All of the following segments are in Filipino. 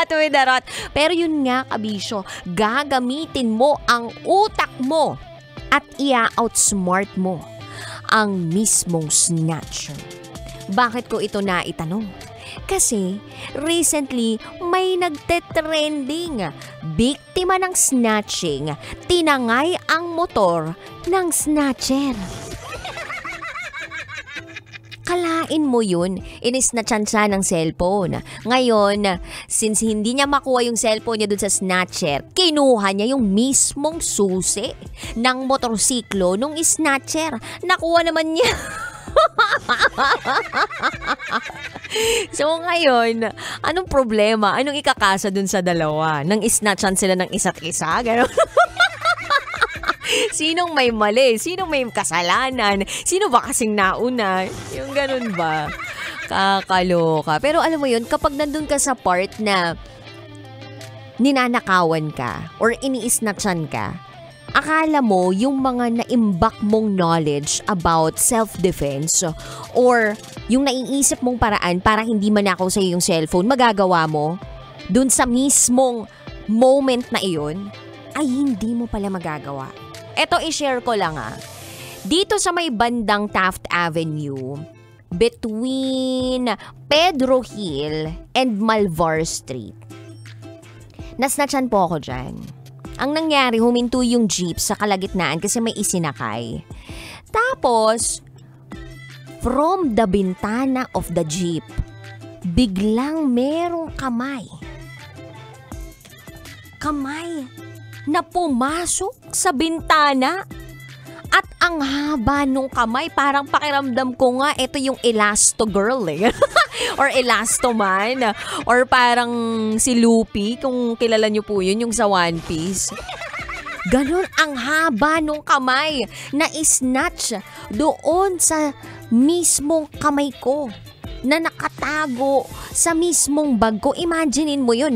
hot with the rot. Pero yun nga, kabisyo, gagamitin mo ang utak mo at ia-outsmart mo ang mismong snatcher. Bakit ko ito naitanong? Kasi recently may nagte-trending. Biktima ng snatching, tinangay ang motor ng snatcher. Kalain mo yun, inisnatchan siya ng cellphone. Ngayon, since hindi niya makuha yung cellphone niya dun sa snatcher, kinuha niya yung mismong susi ng motorsiklo nung snatcher. Nakuha naman niya. So ngayon, anong problema? Anong ikakasa dun sa dalawa? Nang isnatchan sila ng isa't isa? Gano'n? Sinong may mali? Sinong may kasalanan? Sino ba kasing nauna? Yung ganun ba? Kakaloka. Pero alam mo yun, kapag nandun ka sa part na ninanakawan ka or iniisnatchan ka, akala mo yung mga naimbak mong knowledge about self-defense or yung naiisip mong paraan para hindi manakaw sa'yo yung cellphone, magagawa mo dun sa mismong moment na iyon, ay hindi mo pala magagawa. Eto, i-share ko lang Dito sa may bandang Taft Avenue, between Pedro Hill and Malvar Street, nasnatchan po ako dyan. Ang nangyari, huminto yung jeep sa kalagitnaan kasi may isinakay. Tapos, from the bintana of the jeep, biglang merong kamay. Kamay na pumasok sa bintana. At ang haba nung kamay, parang pakiramdam ko nga, ito yung Elasto Girl or Elastoman. Or parang si Luffy, kung kilala nyo po yun, yung sa One Piece. Ganon ang haba nung kamay na isnatch doon sa mismong kamay ko na nakatago sa mismong bag ko. Imaginein mo yun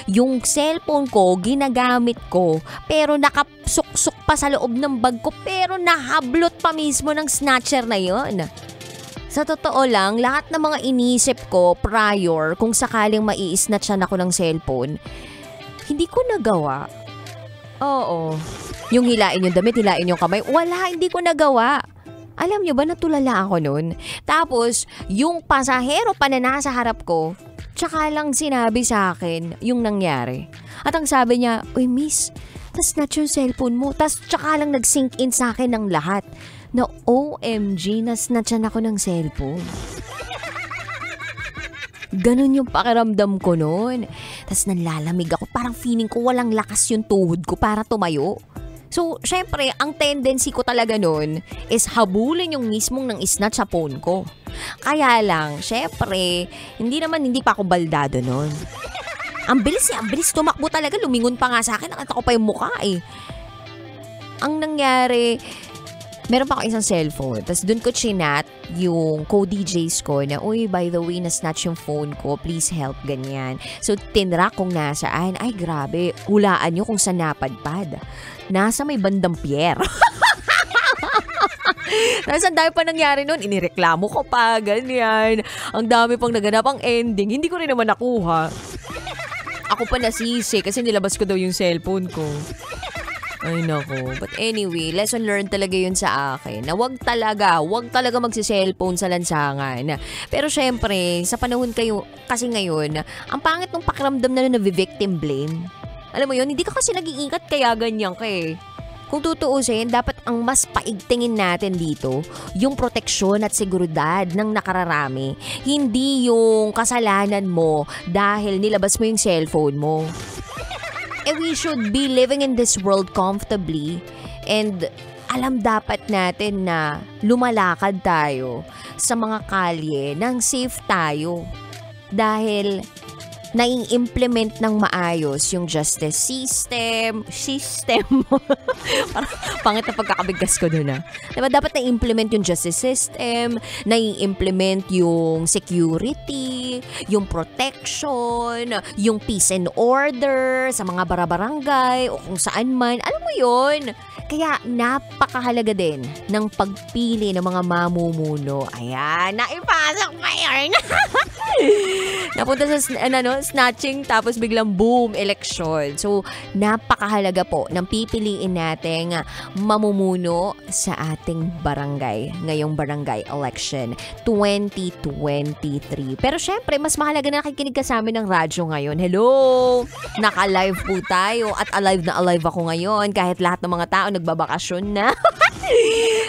yung cellphone ko, ginagamit ko, pero nakasuksok pa sa loob ng bag ko, pero nahablot pa mismo ng snatcher na yun. Sa totoo lang, lahat ng mga inisip ko prior kung sakaling mai-snatchan ako ng cellphone, hindi ko nagawa. Oo. Yung hilain yung damit, hilain yung kamay, wala, hindi ko nagawa. Alam nyo ba, natulala ako nun? Tapos, yung pasahero pa na nasa harap ko, tsaka lang sinabi sa akin yung nangyari. At ang sabi niya, uy miss, nasnatch yung cellphone mo. Tapos tsaka lang nag-sink in sa akin ng lahat na OMG, nasnatchan ako ng cellphone. Ganon yung pakiramdam ko nun. Tapos nanlalamig ako, parang feeling ko walang lakas yung tuhod ko para tumayo. So, syempre, ang tendency ko talaga nun is habulin yung mismong nang isnatch sa phone ko. Kaya lang, syempre, hindi pa ako baldado nun. Ang bilis tumakbo talaga, lumingon pa nga sa akin, nakita ko pa yung mukha Ang nangyari, meron pa ako isang cellphone, tapos dun ko chinat yung co-DJs ko na, uy, by the way, na-snatch yung phone ko, please help, ganyan. So, tinrack kung nasaan, ay grabe, hulaan nyo kung saan napadpad. Nasa may bandang pier. Tapos ang dami pa nangyari nun, inireklamo ko pa, ganyan. Ang dami pang naganap ang ending, hindi ko rin naman nakuha. Ako pa nasisi kasi nilabas ko daw yung cellphone ko. Ay nako. But anyway, lesson learned talaga yun sa akin. Na wag talaga magsi-cellphone sa lansangan. Pero syempre, sa panahon kasi ngayon, ang pangit ng pakiramdam na victim blame. Alam mo yun, hindi ka kasi nag-iingat kaya ganyan ka Kung tutuusin, dapat ang mas paigtingin natin dito, yung proteksyon at seguridad ng nakararami. Hindi yung kasalanan mo dahil nilabas mo yung cellphone mo. We should be living in this world comfortably and alam dapat natin na lumalakad tayo sa mga kalye nang safe tayo dahil nai-implement ng maayos yung justice system. Parang pangit na pagkakabigkas ko doon Diba, dapat na-implement yung justice system, nai-implement yung security, yung protection, yung peace and order sa mga barabarangay o kung saan man. Alam mo yun? Kaya napakahalaga din ng pagpili ng mga mamumuno. Ayan, naipasok pa yun. Napunta sa snatching tapos biglang boom, eleksyon. So, napakahalaga po ng pipiliin nating mamumuno sa ating barangay. Ngayong barangay election 2023. Pero syempre, mas mahalaga na nakikinig ka sa amin ng radyo ngayon. Hello! Naka-live po tayo at alive na alive ako ngayon kahit lahat ng mga tao nagbabakasyon na.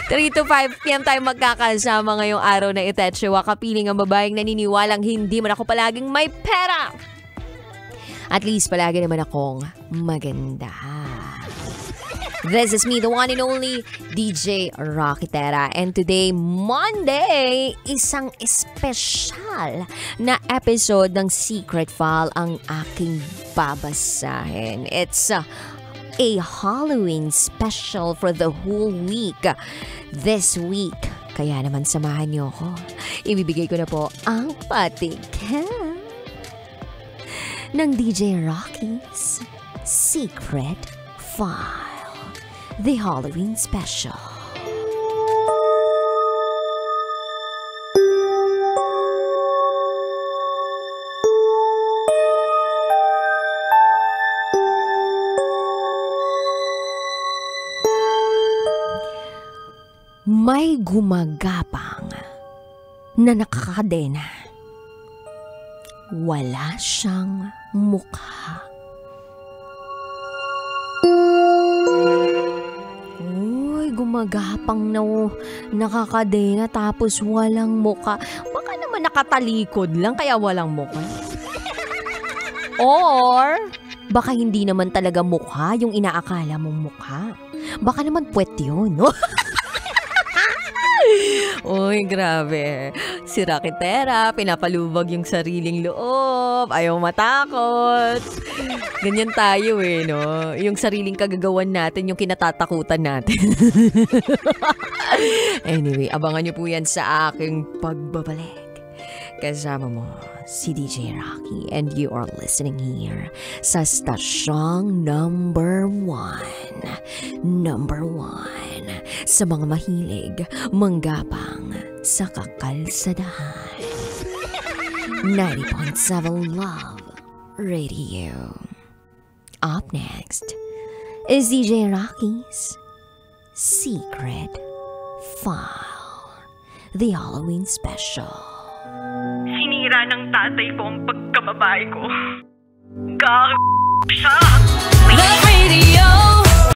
3 to 5 p.m. tayo magkakasama ngayong araw na Itetsuwa. Kapiling ang babaeng naniniwalang hindi man ako palaging may pera. At least palagi naman akong maganda. This is me, the one and only DJ Rockitera. And today, Monday, isang espesyal na episode ng Secret File ang aking babasahin. It's a Halloween special for the whole week. This week, kaya naman samahan niyo ako. Ibibigay ko na po ang patikim ng DJ Rocky's Secret File, the Halloween special. May gumagapang na nakakadena. Wala siyang mukha. Uy, gumagapang na nakakadena tapos walang mukha. Baka naman nakatalikod lang kaya walang mukha. Or baka hindi naman talaga mukha yung inaakala mong mukha. Baka naman puwet yun, no? Uy, grabe. Si Rockitera, pinapalubag yung sariling loob. Ayaw matakot. Ganyan tayo no? Yung sariling kagagawan natin, yung kinatatakutan natin. Anyway, abangan nyo po yan sa aking pagbabalik. Kasama mo si DJ Rocky and you are listening here sa stasyong number 1. Number 1 sa mga mahilig manggapang sa kakalsadahan. 90.7 Love Radio. Up next is DJ Rocky's Secret File, the Halloween special. Sinira ng tatay ko ang pagkababae ko. Siya!